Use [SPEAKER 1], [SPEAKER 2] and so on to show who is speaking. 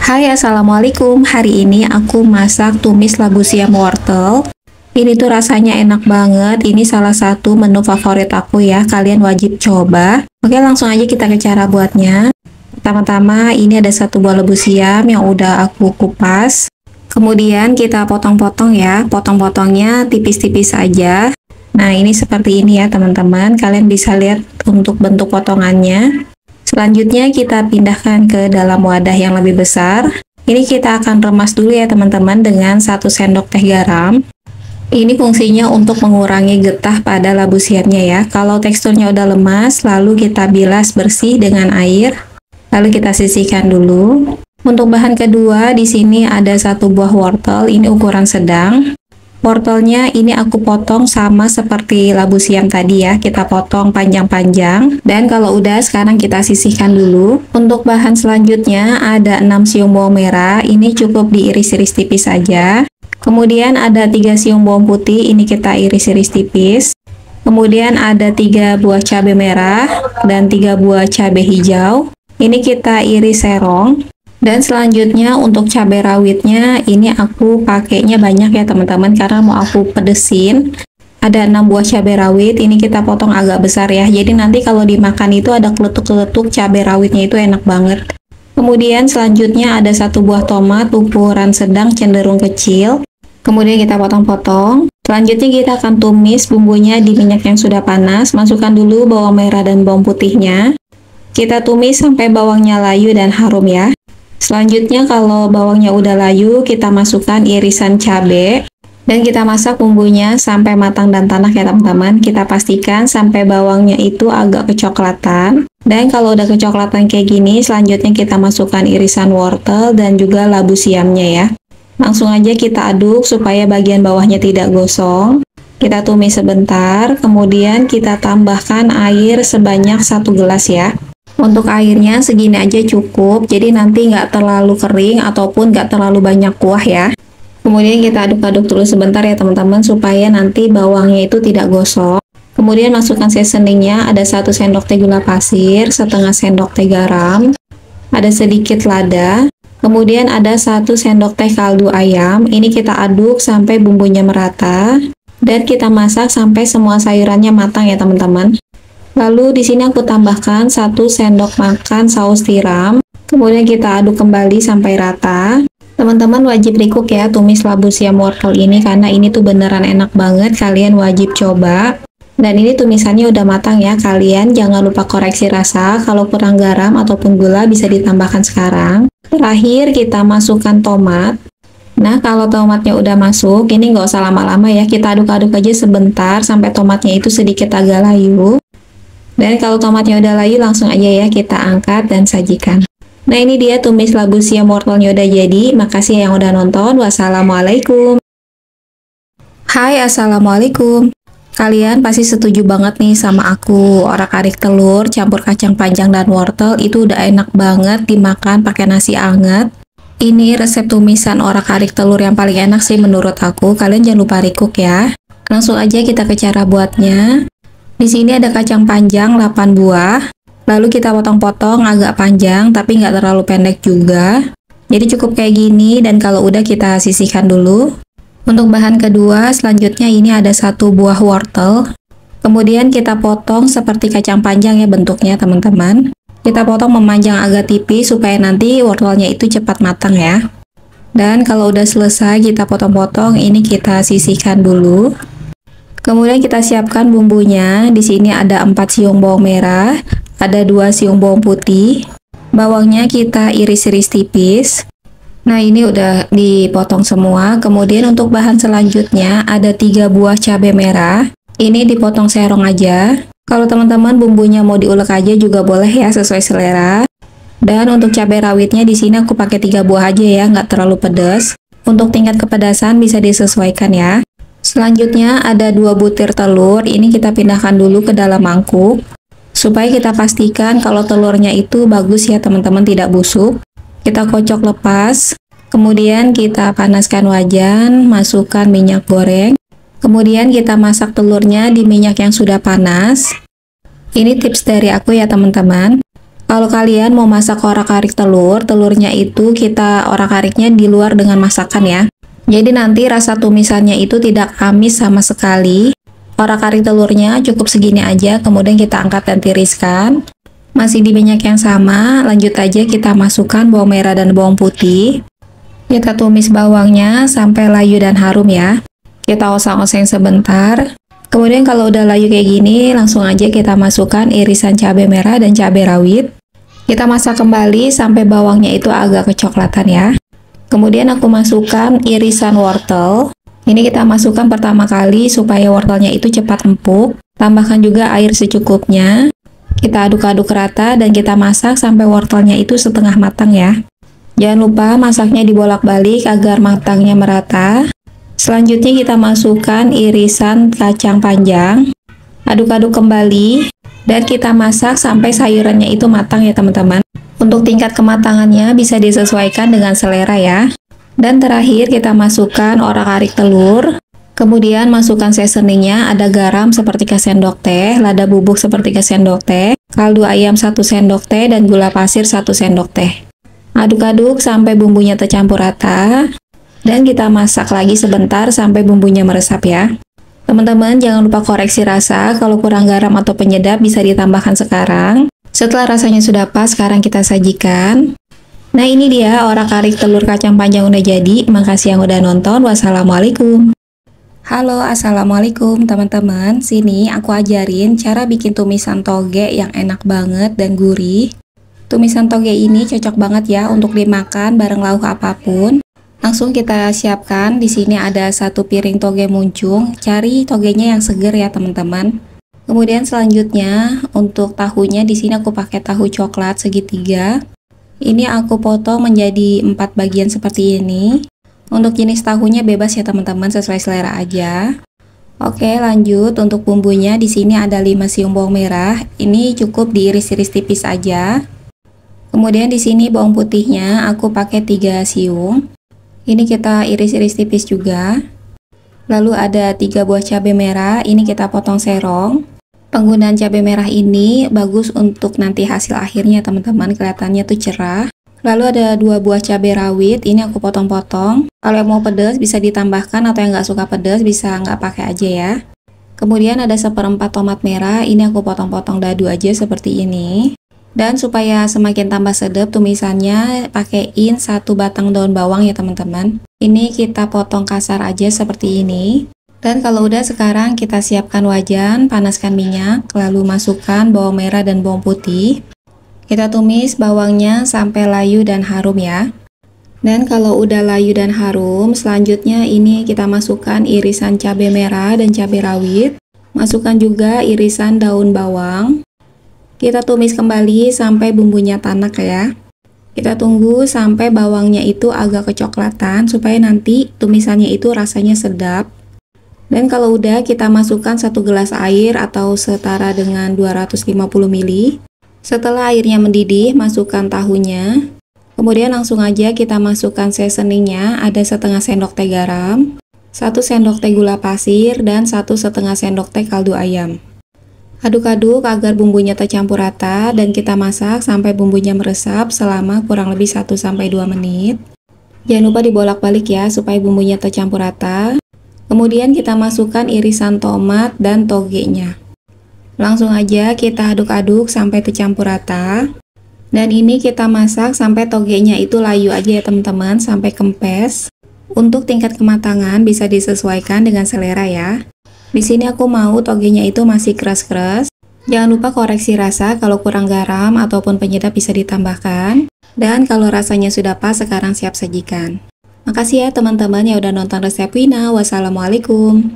[SPEAKER 1] Hai, assalamualaikum. Hari ini aku masak tumis labu siam wortel. Ini tuh rasanya enak banget. Ini salah satu menu favorit aku ya. Kalian wajib coba. Oke, langsung aja kita ke cara buatnya. Pertama-tama ini ada satu buah labu siam yang udah aku kupas. Kemudian kita potong-potong ya. Potong-potongnya tipis-tipis aja. Nah, ini seperti ini ya teman-teman. Kalian bisa lihat untuk bentuk potongannya. Selanjutnya kita pindahkan ke dalam wadah yang lebih besar. Ini kita akan remas dulu ya teman-teman dengan 1 sendok teh garam. Ini fungsinya untuk mengurangi getah pada labu siamnya ya. Kalau teksturnya udah lemas, lalu kita bilas bersih dengan air. Lalu kita sisihkan dulu. Untuk bahan kedua, di sini ada 1 buah wortel, ini ukuran sedang. Wortelnya ini aku potong sama seperti labu siam tadi ya, kita potong panjang-panjang. Dan kalau udah, sekarang kita sisihkan dulu. Untuk bahan selanjutnya ada 6 siung bawang merah, ini cukup diiris-iris tipis saja. Kemudian ada 3 siung bawang putih, ini kita iris-iris tipis. Kemudian ada 3 buah cabai merah dan 3 buah cabai hijau, ini kita iris serong. Dan selanjutnya untuk cabai rawitnya ini aku pakainya banyak ya teman-teman karena mau aku pedesin. Ada 6 buah cabai rawit, ini kita potong agak besar ya. Jadi nanti kalau dimakan itu ada keletuk-keletuk cabai rawitnya, itu enak banget. Kemudian selanjutnya ada 1 buah tomat ukuran sedang cenderung kecil. Kemudian kita potong-potong. Selanjutnya kita akan tumis bumbunya di minyak yang sudah panas. Masukkan dulu bawang merah dan bawang putihnya. Kita tumis sampai bawangnya layu dan harum ya. Selanjutnya kalau bawangnya udah layu, kita masukkan irisan cabai dan kita masak bumbunya sampai matang dan tanak ya teman-teman. Kita pastikan sampai bawangnya itu agak kecoklatan. Dan kalau udah kecoklatan kayak gini, selanjutnya kita masukkan irisan wortel dan juga labu siamnya ya. Langsung aja kita aduk supaya bagian bawahnya tidak gosong. Kita tumis sebentar, kemudian kita tambahkan air sebanyak 1 gelas ya. Untuk airnya segini aja cukup, jadi nanti nggak terlalu kering ataupun nggak terlalu banyak kuah ya. Kemudian kita aduk-aduk dulu sebentar ya teman-teman, supaya nanti bawangnya itu tidak gosong. Kemudian masukkan seasoningnya, ada 1 sendok teh gula pasir, setengah sendok teh garam, ada sedikit lada, kemudian ada 1 sendok teh kaldu ayam. Ini kita aduk sampai bumbunya merata, dan kita masak sampai semua sayurannya matang ya teman-teman. Lalu di sini aku tambahkan 1 sendok makan saus tiram. Kemudian kita aduk kembali sampai rata. Teman-teman wajib recook ya tumis labu siam wortel ini karena ini tuh beneran enak banget. Kalian wajib coba. Dan ini tumisannya udah matang ya. Kalian jangan lupa koreksi rasa. Kalau kurang garam ataupun gula bisa ditambahkan sekarang. Terakhir kita masukkan tomat. Nah, kalau tomatnya udah masuk, ini nggak usah lama-lama ya. Kita aduk-aduk aja sebentar sampai tomatnya itu sedikit agak layu. Dan kalau tomatnya udah layu, langsung aja ya kita angkat dan sajikan. Nah, ini dia tumis labu siam wortelnya udah jadi. Makasih yang udah nonton. Wassalamualaikum. Hai, assalamualaikum. Kalian pasti setuju banget nih sama aku. Orak-arik telur campur kacang panjang dan wortel itu udah enak banget dimakan pakai nasi anget. Ini resep tumisan orak-arik telur yang paling enak sih menurut aku. Kalian jangan lupa recook ya. Langsung aja kita ke cara buatnya. Di sini ada kacang panjang 8 buah, lalu kita potong-potong agak panjang tapi nggak terlalu pendek juga. Jadi cukup kayak gini, dan kalau udah kita sisihkan dulu. Untuk bahan kedua, selanjutnya ini ada 1 buah wortel. Kemudian kita potong seperti kacang panjang ya bentuknya teman-teman. Kita potong memanjang agak tipis supaya nanti wortelnya itu cepat matang ya. Dan kalau udah selesai kita potong-potong, ini kita sisihkan dulu. Kemudian kita siapkan bumbunya. Di sini ada 4 siung bawang merah, ada 2 siung bawang putih. Bawangnya kita iris-iris tipis. Nah, ini udah dipotong semua. Kemudian untuk bahan selanjutnya ada 3 buah cabai merah. Ini dipotong serong aja. Kalau teman-teman bumbunya mau diulek aja juga boleh ya, sesuai selera. Dan untuk cabai rawitnya di sini aku pakai 3 buah aja ya, nggak terlalu pedas. Untuk tingkat kepedasan bisa disesuaikan ya. Selanjutnya ada 2 butir telur, ini kita pindahkan dulu ke dalam mangkuk supaya kita pastikan kalau telurnya itu bagus ya teman-teman, tidak busuk. Kita kocok lepas, kemudian kita panaskan wajan, masukkan minyak goreng, kemudian kita masak telurnya di minyak yang sudah panas. Ini tips dari aku ya teman-teman. Kalau kalian mau masak orak-arik telur, telurnya itu kita orak-ariknya di luar dengan masakan ya. Jadi nanti rasa tumisannya itu tidak amis sama sekali. Orak-arik telurnya cukup segini aja, kemudian kita angkat dan tiriskan. Masih di minyak yang sama, lanjut aja kita masukkan bawang merah dan bawang putih. Kita tumis bawangnya sampai layu dan harum ya. Kita oseng-oseng sebentar. Kemudian kalau udah layu kayak gini, langsung aja kita masukkan irisan cabai merah dan cabai rawit. Kita masak kembali sampai bawangnya itu agak kecoklatan ya. Kemudian aku masukkan irisan wortel. Ini kita masukkan pertama kali supaya wortelnya itu cepat empuk. Tambahkan juga air secukupnya. Kita aduk-aduk rata dan kita masak sampai wortelnya itu setengah matang ya. Jangan lupa masaknya dibolak-balik agar matangnya merata. Selanjutnya kita masukkan irisan kacang panjang. Aduk-aduk kembali. Dan kita masak sampai sayurannya itu matang ya teman-teman. Untuk tingkat kematangannya bisa disesuaikan dengan selera ya. Dan terakhir kita masukkan orak-arik telur. Kemudian masukkan seasoningnya, ada garam sepertiga sendok teh, lada bubuk sepertiga sendok teh, kaldu ayam 1 sendok teh, dan gula pasir 1 sendok teh. Aduk-aduk sampai bumbunya tercampur rata. Dan kita masak lagi sebentar sampai bumbunya meresap ya. Teman-teman, jangan lupa koreksi rasa, kalau kurang garam atau penyedap bisa ditambahkan sekarang. Setelah rasanya sudah pas, sekarang kita sajikan. Nah ini dia orak-arik telur kacang panjang udah jadi. Makasih yang udah nonton, wassalamualaikum. Halo, assalamualaikum teman-teman. Sini aku ajarin cara bikin tumisan toge yang enak banget dan gurih. Tumisan toge ini cocok banget ya untuk dimakan bareng lauk apapun. Langsung kita siapkan. Di sini ada 1 piring toge muncung. Cari togenya yang seger ya teman-teman. Kemudian selanjutnya untuk tahunya di sini aku pakai tahu coklat segitiga. Ini aku potong menjadi 4 bagian seperti ini. Untuk jenis tahunya bebas ya teman-teman, sesuai selera aja. Oke, lanjut untuk bumbunya di sini ada 5 siung bawang merah. Ini cukup diiris-iris tipis aja. Kemudian di sini bawang putihnya aku pakai 3 siung. Ini kita iris-iris tipis juga. Lalu ada 3 buah cabai merah, ini kita potong serong. Penggunaan cabai merah ini bagus untuk nanti hasil akhirnya teman-teman, kelihatannya tuh cerah. Lalu ada 2 buah cabai rawit, ini aku potong-potong. Kalau yang mau pedas bisa ditambahkan, atau yang nggak suka pedas bisa nggak pakai aja ya. Kemudian ada 1/4 tomat merah, ini aku potong-potong dadu aja seperti ini. Dan supaya semakin tambah sedap tumisannya, pakaiin 1 batang daun bawang ya teman-teman. Ini kita potong kasar aja seperti ini. Dan kalau udah, sekarang kita siapkan wajan, panaskan minyak, lalu masukkan bawang merah dan bawang putih. Kita tumis bawangnya sampai layu dan harum ya. Dan kalau udah layu dan harum, selanjutnya ini kita masukkan irisan cabai merah dan cabai rawit. Masukkan juga irisan daun bawang. Kita tumis kembali sampai bumbunya tanak ya. Kita tunggu sampai bawangnya itu agak kecoklatan supaya nanti tumisannya itu rasanya sedap. Dan kalau udah, kita masukkan 1 gelas air atau setara dengan 250 ml. Setelah airnya mendidih, masukkan tahunya. Kemudian langsung aja kita masukkan seasoningnya, ada setengah sendok teh garam, 1 sendok teh gula pasir, dan 1,5 sendok teh kaldu ayam. Aduk-aduk agar bumbunya tercampur rata dan kita masak sampai bumbunya meresap selama kurang lebih 1-2 menit. Jangan lupa dibolak-balik ya supaya bumbunya tercampur rata. Kemudian kita masukkan irisan tomat dan togenya. Langsung aja kita aduk-aduk sampai tercampur rata. Dan ini kita masak sampai togenya itu layu aja ya teman-teman, sampai kempes. Untuk tingkat kematangan bisa disesuaikan dengan selera ya. Di sini aku mau togenya itu masih keras-keras. Jangan lupa koreksi rasa, kalau kurang garam ataupun penyedap bisa ditambahkan. Dan kalau rasanya sudah pas, sekarang siap sajikan. Makasih ya teman-teman yang udah nonton resep Wina. Wassalamualaikum.